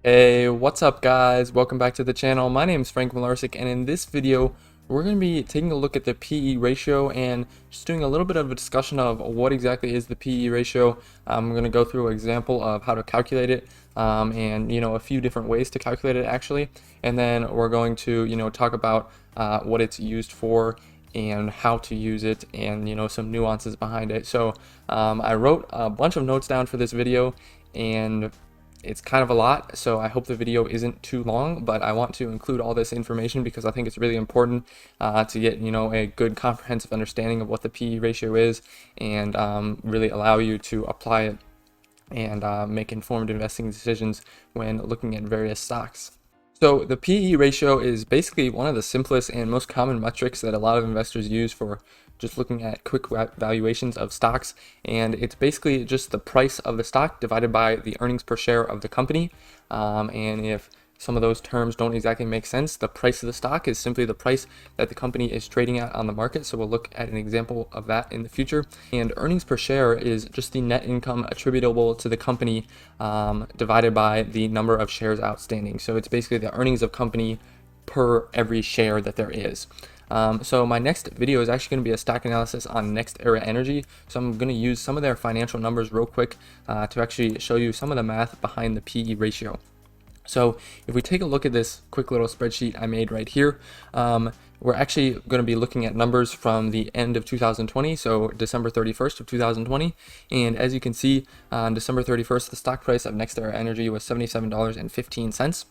Hey, what's up guys? Welcome back to the channel. My name is Frank Mularcik, and in this video we're going to be taking a look at the PE ratio and just doing a little bit of a discussion of what exactly is the PE ratio. I'm going to go through an example of how to calculate it, and a few different ways to calculate it actually, and then we're going to talk about what it's used for and how to use it, and some nuances behind it. So I wrote a bunch of notes down for this video, and it's kind of a lot, so I hope the video isn't too long, but I want to include all this information because I think it's really important to get a good comprehensive understanding of what the PE ratio is, and really allow you to apply it and make informed investing decisions when looking at various stocks. So the PE ratio is basically one of the simplest and most common metrics that a lot of investors use for just looking at quick valuations of stocks. And it's basically just the price of the stock divided by the earnings per share of the company. And if some of those terms don't exactly make sense, the price of the stock is simply the price that the company is trading at on the market. So we'll look at an example of that in the future. And earnings per share is just the net income attributable to the company divided by the number of shares outstanding. So it's basically the earnings of company per every share that there is. So my next video is actually going to be a stock analysis on NextEra Energy. So I'm going to use some of their financial numbers real quick to actually show you some of the math behind the PE ratio. So if we take a look at this quick little spreadsheet I made right here, we're actually going to be looking at numbers from the end of 2020, so December 31st of 2020. And as you can see, on December 31st, the stock price of NextEra Energy was $77.15.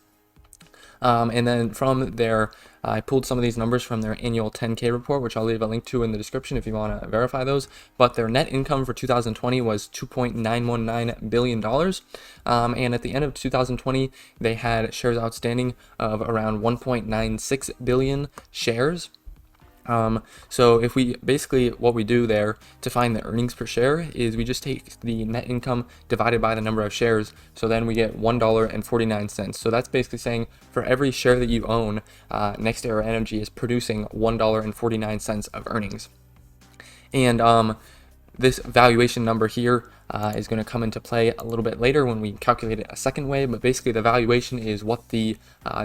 And then from there, I pulled some of these numbers from their annual 10K report, which I'll leave a link to in the description if you want to verify those. But their net income for 2020 was $2.919 billion. And at the end of 2020, they had shares outstanding of around 1.96 billion shares. So if we basically, what we do there to find the earnings per share is we just take the net income divided by the number of shares. So then we get $1.49. So that's basically saying for every share that you own, NextEra Energy is producing $1.49 of earnings. And this valuation number here is going to come into play a little bit later when we calculate it a second way, but basically the valuation is what the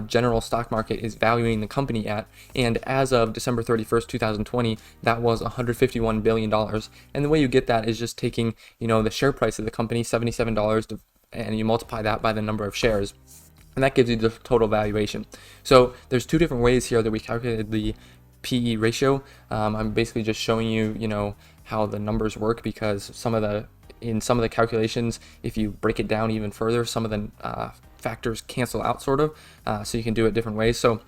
general stock market is valuing the company at, and as of December 31st, 2020, that was $151 billion. And the way you get that is just taking, the share price of the company, $77, and you multiply that by the number of shares, and that gives you the total valuation. So there's two different ways here that we calculated the PE ratio. I'm basically just showing you, how the numbers work, because in some of the calculations, if you break it down even further, some of the factors cancel out sort of, so you can do it different ways. So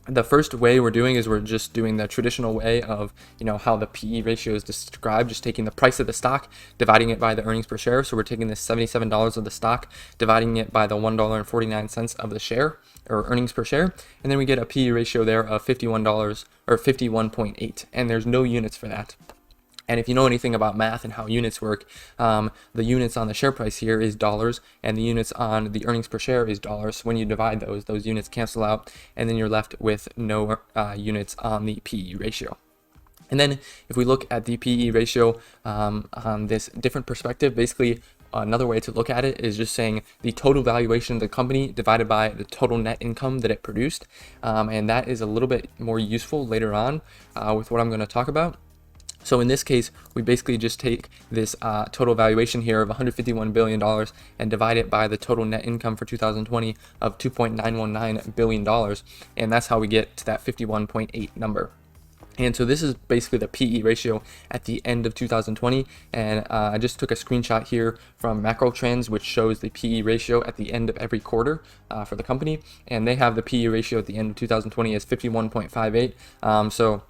the first way we're doing is we're just doing the traditional way of how the PE ratio is described, just taking the price of the stock, dividing it by the earnings per share. So we're taking this $77 of the stock, dividing it by the $1.49 of the share, or earnings per share, and then we get a PE ratio there of $51 or 51.8, and there's no units for that. And if you know anything about math and how units work, the units on the share price here is dollars, and the units on the earnings per share is dollars. So when you divide those units cancel out, and then you're left with no units on the PE ratio. And then if we look at the PE ratio on this different perspective, basically another way to look at it is just saying the total valuation of the company divided by the total net income that it produced. And that is a little bit more useful later on with what I'm going to talk about. So in this case, we basically just take this total valuation here of $151 billion and divide it by the total net income for 2020 of $2.919 billion. And that's how we get to that 51.8 number. And so this is basically the PE ratio at the end of 2020. And I just took a screenshot here from Macro Trends, which shows the PE ratio at the end of every quarter for the company. And they have the PE ratio at the end of 2020 as 51.58. So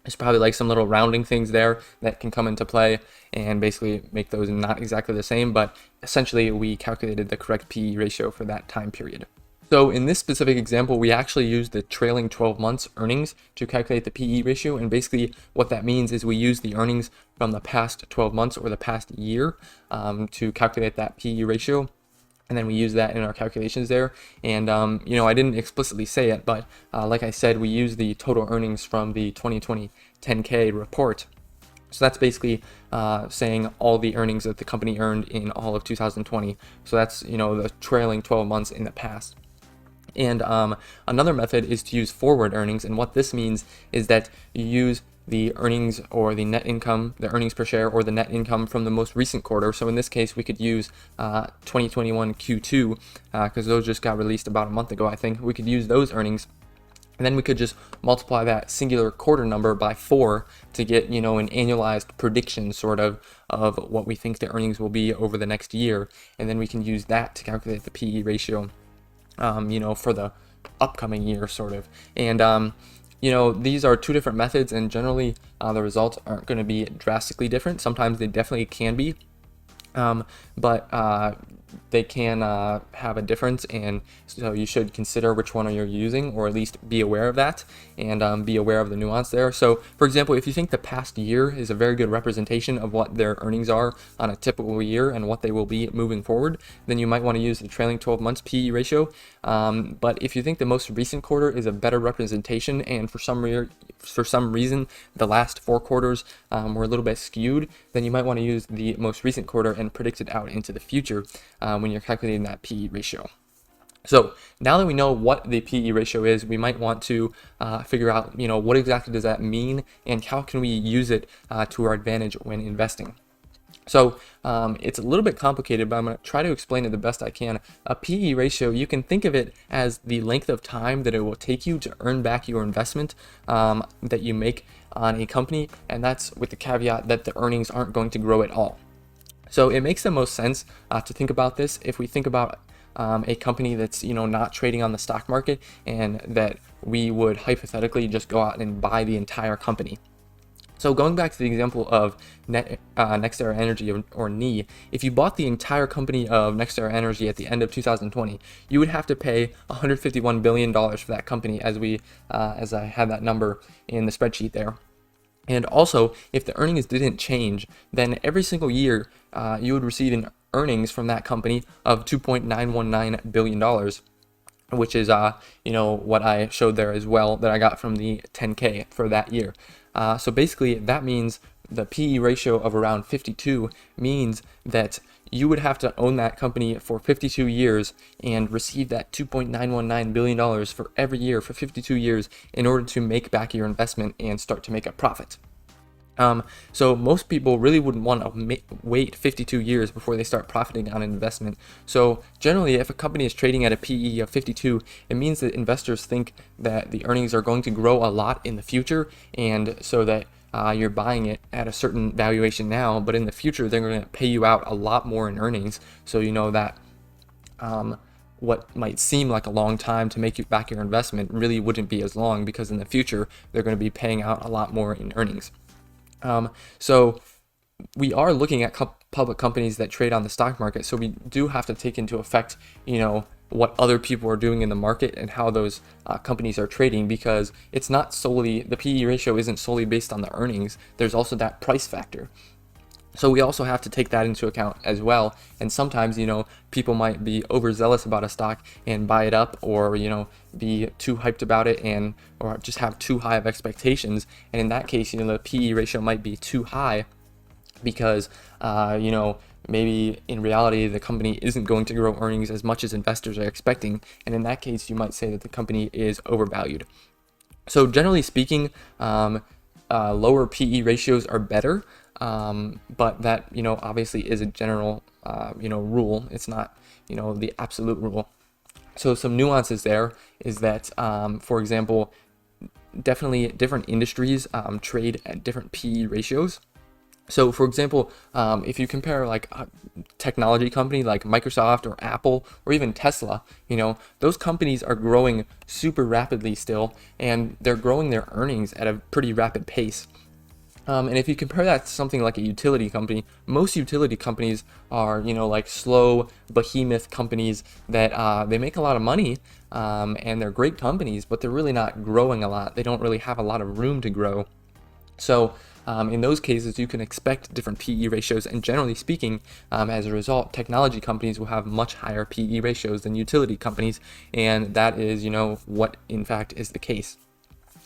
there's probably like some little rounding things there that can come into play and basically make those not exactly the same, but essentially we calculated the correct PE ratio for that time period. So in this specific example, we actually used the trailing 12 months earnings to calculate the PE ratio. And basically what that means is we use the earnings from the past 12 months or the past year to calculate that PE ratio. And then we use that in our calculations there. And, I didn't explicitly say it, but like I said, we use the total earnings from the 2020 10K report. So that's basically saying all the earnings that the company earned in all of 2020. So that's, the trailing 12 months in the past. And another method is to use forward earnings. And what this means is that you use the earnings or the net income, the earnings per share or the net income from the most recent quarter. So in this case, we could use 2021 Q2 because those just got released about a month ago, I think. We could use those earnings. And then we could just multiply that singular quarter number by 4 to get, an annualized prediction sort of what we think the earnings will be over the next year. And then we can use that to calculate the PE ratio, for the upcoming year sort of. And, these are two different methods, and generally the results aren't going to be drastically different. Sometimes they definitely can be. But they can have a difference, and so you should consider which one you're using, or at least be aware of that and be aware of the nuance there. So for example, if you think the past year is a very good representation of what their earnings are on a typical year and what they will be moving forward, then you might want to use the trailing 12 months PE ratio. But if you think the most recent quarter is a better representation, and for some reason the last 4 quarters were a little bit skewed, then you might want to use the most recent quarter and predict it out into the future when you're calculating that PE ratio. So now that we know what the PE ratio is, we might want to figure out, what exactly does that mean and how can we use it to our advantage when investing. So it's a little bit complicated, but I'm going to try to explain it the best I can. A PE ratio, you can think of it as the length of time that it will take you to earn back your investment that you make on a company, and that's with the caveat that the earnings aren't going to grow at all. So it makes the most sense to think about this if we think about a company that's not trading on the stock market, and that we would hypothetically just go out and buy the entire company. So going back to the example of NextEra Energy or NE, if you bought the entire company of NextEra Energy at the end of 2020, you would have to pay $151 billion for that company, as I had that number in the spreadsheet there. And also, if the earnings didn't change, then every single year you would receive an earnings from that company of $2.919 billion, which is what I showed there as well, that I got from the 10K for that year. So basically, that means the PE ratio of around 52 means that you would have to own that company for 52 years and receive that $2.919 billion for every year for 52 years in order to make back your investment and start to make a profit. So most people really wouldn't want to wait 52 years before they start profiting on an investment. So generally, if a company is trading at a PE of 52, it means that investors think that the earnings are going to grow a lot in the future, and so that you're buying it at a certain valuation now, but in the future they're going to pay you out a lot more in earnings. So that what might seem like a long time to make you back your investment really wouldn't be as long, because in the future they're going to be paying out a lot more in earnings. So we are looking at public companies that trade on the stock market, so we do have to take into effect, what other people are doing in the market and how those companies are trading, because it's not solely, the PE ratio isn't solely based on the earnings. There's also that price factor. So we also have to take that into account as well. And sometimes, people might be overzealous about a stock and buy it up, or, be too hyped about it or just have too high of expectations. And in that case, the PE ratio might be too high because, maybe in reality, the company isn't going to grow earnings as much as investors are expecting. And in that case, you might say that the company is overvalued. So generally speaking, lower PE ratios are better. But that, obviously is a general, rule. It's not, the absolute rule. So some nuances there is that, for example, definitely different industries trade at different PE ratios. So for example, if you compare like a technology company like Microsoft or Apple or even Tesla, those companies are growing super rapidly still, and they're growing their earnings at a pretty rapid pace. And if you compare that to something like a utility company, most utility companies are, like slow behemoth companies that they make a lot of money and they're great companies, but they're really not growing a lot. They don't really have a lot of room to grow. So in those cases, you can expect different PE ratios, and generally speaking, as a result, technology companies will have much higher PE ratios than utility companies, and that is, what in fact is the case.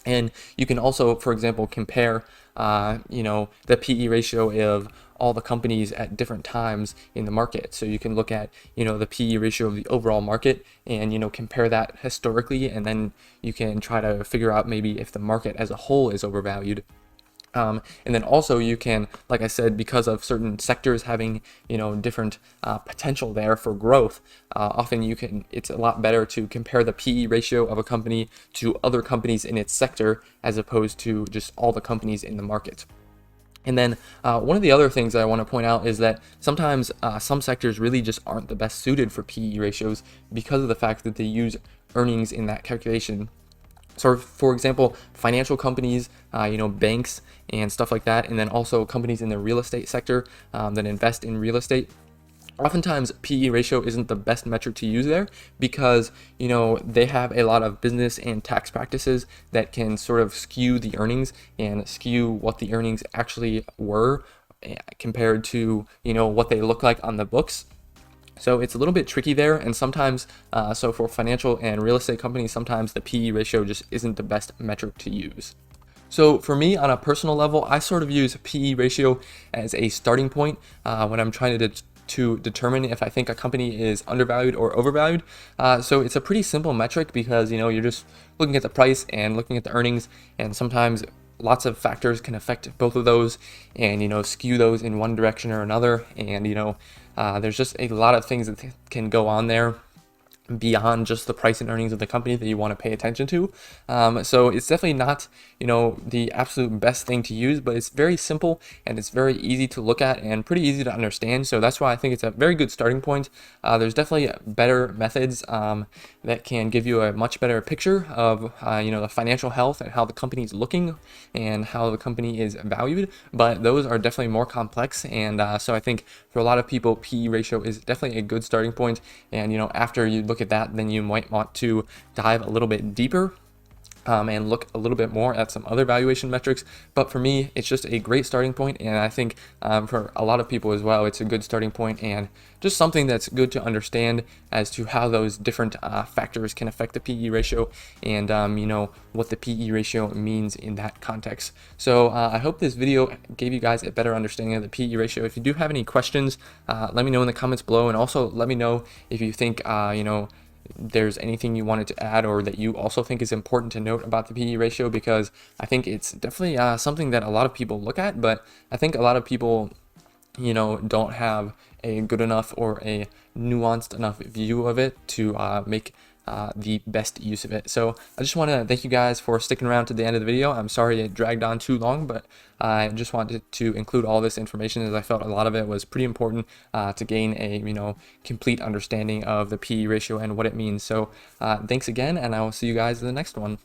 And you can also, for example, compare the PE ratio of all the companies at different times in the market. So you can look at, the PE ratio of the overall market and, compare that historically, and then you can try to figure out maybe if the market as a whole is overvalued. And then also you can, like I said, because of certain sectors having, different potential there for growth, often it's a lot better to compare the PE ratio of a company to other companies in its sector as opposed to just all the companies in the market. And then one of the other things that I want to point out is that sometimes some sectors really just aren't the best suited for PE ratios because of the fact that they use earnings in that calculation. So for example, financial companies, banks and stuff like that, and then also companies in the real estate sector that invest in real estate. Oftentimes PE ratio isn't the best metric to use there because, they have a lot of business and tax practices that can sort of skew the earnings and skew what the earnings actually were compared to, what they look like on the books. So it's a little bit tricky there, and sometimes, so for financial and real estate companies, sometimes the PE ratio just isn't the best metric to use. So for me, on a personal level, I sort of use PE ratio as a starting point when I'm trying to determine if I think a company is undervalued or overvalued. So it's a pretty simple metric because, you're just looking at the price and looking at the earnings, and sometimes lots of factors can affect both of those and, skew those in one direction or another. And, there's just a lot of things that can go on there beyond just the price and earnings of the company that you want to pay attention to. So it's definitely not, the absolute best thing to use, but it's very simple and it's very easy to look at and pretty easy to understand. So that's why I think it's a very good starting point. There's definitely better methods that can give you a much better picture of, the financial health and how the company is looking and how the company is valued, but those are definitely more complex. And so I think for a lot of people, PE ratio is definitely a good starting point. And, after you look at that, then you might want to dive a little bit deeper and look a little bit more at some other valuation metrics. But for me, it's just a great starting point, and I think for a lot of people as well, it's a good starting point and just something that's good to understand as to how those different factors can affect the PE ratio and what the PE ratio means in that context. So I hope this video gave you guys a better understanding of the PE ratio. If you do have any questions, let me know in the comments below, and also let me know if you think there's anything you wanted to add or that you also think is important to note about the PE ratio, because I think it's definitely something that a lot of people look at, but I think a lot of people don't have a good enough or a nuanced enough view of it to make the best use of it. So I just want to thank you guys for sticking around to the end of the video. I'm sorry it dragged on too long, but I just wanted to include all this information as I felt a lot of it was pretty important to gain a complete understanding of the PE ratio and what it means. So thanks again, and I will see you guys in the next one.